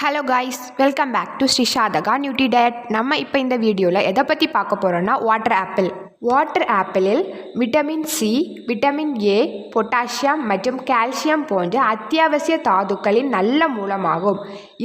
Hello guys, welcome back to Sri Sadhaka nutri diet. நம்ம இப்போ இந்த வீடியோவில் எதை பற்றி பார்க்க போகிறோன்னா வாட்டர் ஆப்பிளில் vitamin C, vitamin A, potassium மற்றும் கால்சியம் போன்ற அத்தியாவசிய தாதுக்களின் நல்ல மூலமாகும்.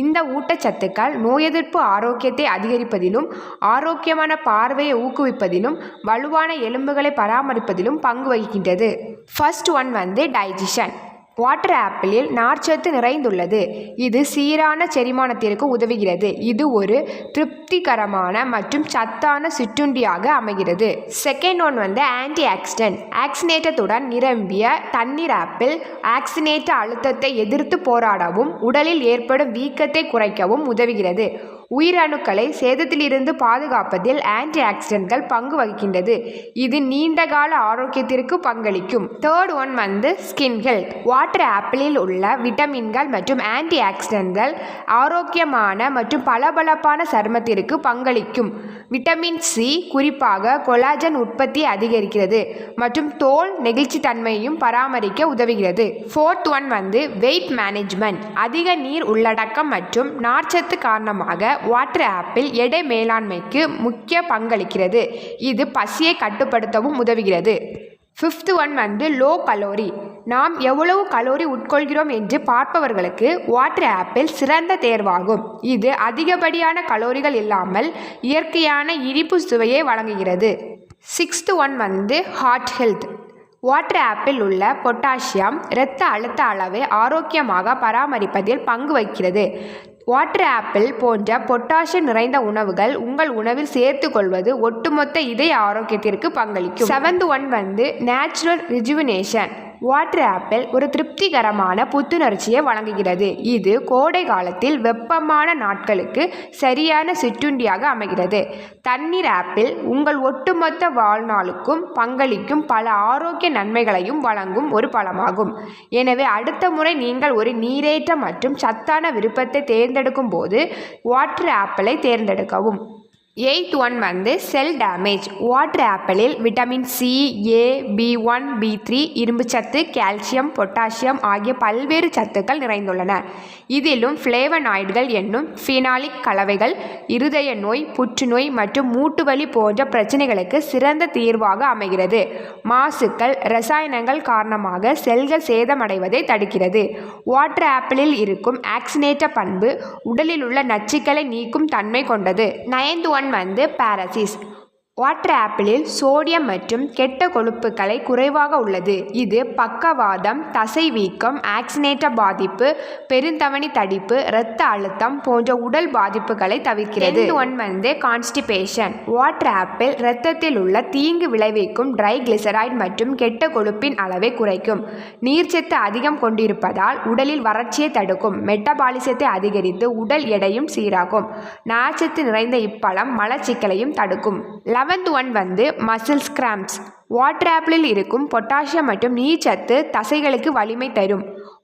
இந்த ஊட்டச்சத்துக்கள் நோய் எதிர்ப்பு ஆரோக்கியத்தை அதிகரிப்பதிலும், ஆரோக்கியமான பார்வையை ஊக்குவிப்பதிலும், வலுவான எலும்புகளை பராமரிப்பதிலும் பங்கு வகிக்கின்றது. First one digestion. வாட்டர் ஆப்பிளில் நார்ச்சத்து நிறைந்துள்ளது. இது சீரான செரிமானத்திற்கு உதவுகிறது. இது ஒரு திருப்திகரமான மற்றும் சத்தான சிற்றுண்டியாக அமைகிறது. Second one antioxidant. ஆக்சினேட்டத்துடன் நிரம்பிய தண்ணீர் ஆப்பிள் ஆக்சினேட்ட அழுத்தத்தை எதிர்த்து போராடவும் உடலில் ஏற்படும் வீக்கத்தை குறைக்கவும் உதவுகிறது. உயிரணுக்களை சேதத்திலிருந்து பாதுகாப்பதில் ஆன்டி ஆக்சிடென்ட்கள் பங்கு வகிக்கின்றது. இது நீண்டகால ஆரோக்கியத்திற்கு பங்களிக்கும். Third one skin health. Water ஆப்பிளில் உள்ள விட்டமின்கள் மற்றும் ஆன்டி ஆக்சிடென்ட்கள் ஆரோக்கியமான மற்றும் பளபளப்பான சருமத்திற்கு பங்களிக்கும். விட்டமின் சி குறிப்பாக கொலாஜன் உற்பத்தி அதிகரிக்கிறது மற்றும் தோல் நெகிழ்ச்சித்தன்மையையும் பராமரிக்க உதவுகிறது. Fourth one wait management. அதிக நீர் உள்ளடக்கம் மற்றும் நார்ச்சத்து காரணமாக வாட்டர் ஆப்பிள் எடை மேலாண்மைக்கு முக்கிய பங்களிக்கிறது. இது பசியை கட்டுப்படுத்தவும் உதவுகிறது. Fifth one low calorie. நாம் எவ்வளவு கலோரி உட்கொள்கிறோம் என்று பார்ப்பவர்களுக்கு வாட்டர் ஆப்பிள் சிறந்த தேர்வாகும். இது அதிகப்படியான கலோரிகள் இல்லாமல் இயற்கையான இனிப்பு சுவையை வழங்குகிறது. Sixth one heart health. Water apple உள்ள பொட்டாசியம் இரத்த அழுத்த அளவை ஆரோக்கியமாக பராமரிப்பதில் பங்கு வகிக்கிறது. வாட்டர் ஆப்பிள் போன்ற பொட்டாசியம் நிறைந்த உணவுகள் உங்கள் உணவில் சேர்த்து கொள்வது ஒட்டுமொத்த இதய ஆரோக்கியத்திற்கு பங்களிக்கும். Seventh one natural rejuvenation. Water apple ஒரு திருப்திகரமான புத்துணர்ச்சியை வழங்குகிறது. இது கோடை காலத்தில் வெப்பமான நாட்களுக்கு சரியான சிற்றுண்டியாக அமைகிறது. தண்ணீர் ஆப்பிள் உங்கள் ஒட்டுமொத்த வாழ்நாளுக்கும் பங்களிக்கும் பல ஆரோக்கிய நன்மைகளையும் வழங்கும் ஒரு பழமாகும். எனவே அடுத்த முறை நீங்கள் ஒரு நீரேற்ற மற்றும் சத்தான விருப்பத்தை தேர்ந்தெடுக்கும் போது வாட்டர் ஆப்பிளை தேர்ந்தெடுக்கவும். Eighth one cell damage. Water ஆப்பிளில் vitamin C, A, B1, B3, இரும்புச்சத்து, கால்சியம், பொட்டாசியம் ஆகிய பல்வேறு சத்துக்கள் நிறைந்துள்ளன. இதிலும் ஃப்ளேவனாய்டுகள் என்னும் ஃபீனாலிக் கலவைகள் இருதய நோய், புற்றுநோய் மற்றும் மூட்டுவலி போன்ற பிரச்சனைகளுக்கு சிறந்த தீர்வாக அமைகிறது. மாசுக்கள், ரசாயனங்கள் காரணமாக செல்கள் சேதமடைவதை தடுக்கிறது. வாட்டர் ஆப்பிளில் இருக்கும் ஆக்சினேட்ட பண்பு உடலில் உள்ள நச்சுக்களை நீக்கும் தன்மை கொண்டது. நைன்த் ஒன் பாரசிஸ். வாட்டர் ஆப்பிளில் சோடியம் மற்றும் கெட்ட கொழுப்புகளை குறைவாக உள்ளது. இது பக்கவாதம், தசை வீக்கம், ஆக்சினேட்ட பாதிப்பு, பெருந்தமனி தடிப்பு, இரத்த அழுத்தம் போன்ற உடல் பாதிப்புகளை தவிர்க்கிறது. One constipation. வாட்டர் ஆப்பிள் இரத்தத்தில் உள்ள தீங்கு விளைவிக்கும் ட்ரைகிளிசரைடு மற்றும் கெட்ட கொழுப்பின் அளவை குறைக்கும். நீர்ச்சத்து அதிகம் கொண்டிருப்பதால் உடலில் வறட்சியை தடுக்கும். மெட்டபாலிசத்தை அதிகரித்து உடல் எடையும் சீராகும். நார்ச்சத்து நிறைந்த இப்பழம் மலச்சிக்கலையும் தடுக்கும். 11th one muscle cramps. Water ஆப்பிளில் இருக்கும் பொட்டாசியம் மற்றும் நீர்ச்சத்து தசைகளுக்கு வலிமை தரும்.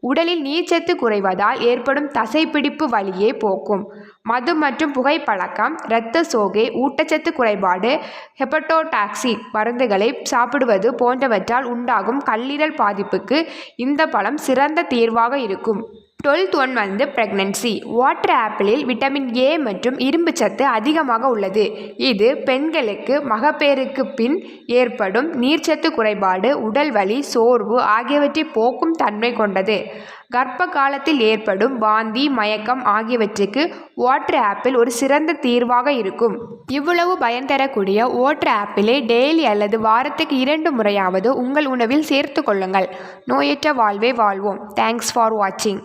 உடலில் நீர்ச்சத்து குறைவதால் ஏற்படும் தசைப்பிடிப்பு வலியை போக்கும். மது மற்றும் புகைப்பழக்கம், இரத்த சோகை, ஊட்டச்சத்து குறைபாடு, ஹெப்படோடாக்சிக் மருந்துகளை சாப்பிடுவது போன்றவற்றால் உண்டாகும் கல்லீரல் பாதிப்புக்கு இந்த பழம் சிறந்த தீர்வாக இருக்கும். 12th one pregnancy. வாட்டர் ஆப்பிளில் விட்டமின் ஏ மற்றும் இரும்புச்சத்து அதிகமாக உள்ளது. இது பெண்களுக்கு மகப்பேறுக்கு பின் ஏற்படும் நீர்ச்சத்து குறைபாடு, உடல் வலி, சோர்வு ஆகியவற்றை போக்கும் தன்மை கொண்டது. கர்ப்ப காலத்தில் ஏற்படும் வாந்தி, மயக்கம் ஆகியவற்றுக்கு வாட்டர் ஆப்பிள் ஒரு சிறந்த தீர்வாக இருக்கும். இவ்வளவு பயன் தரக்கூடிய வாட்டர் ஆப்பிளை டெய்லி அல்லது வாரத்துக்கு 2 முறையாவது உங்கள் உணவில் சேர்த்து கொள்ளுங்கள். நோயற்ற வாழ்வை வாழ்வோம். தேங்க்ஸ் ஃபார் வாட்சிங்.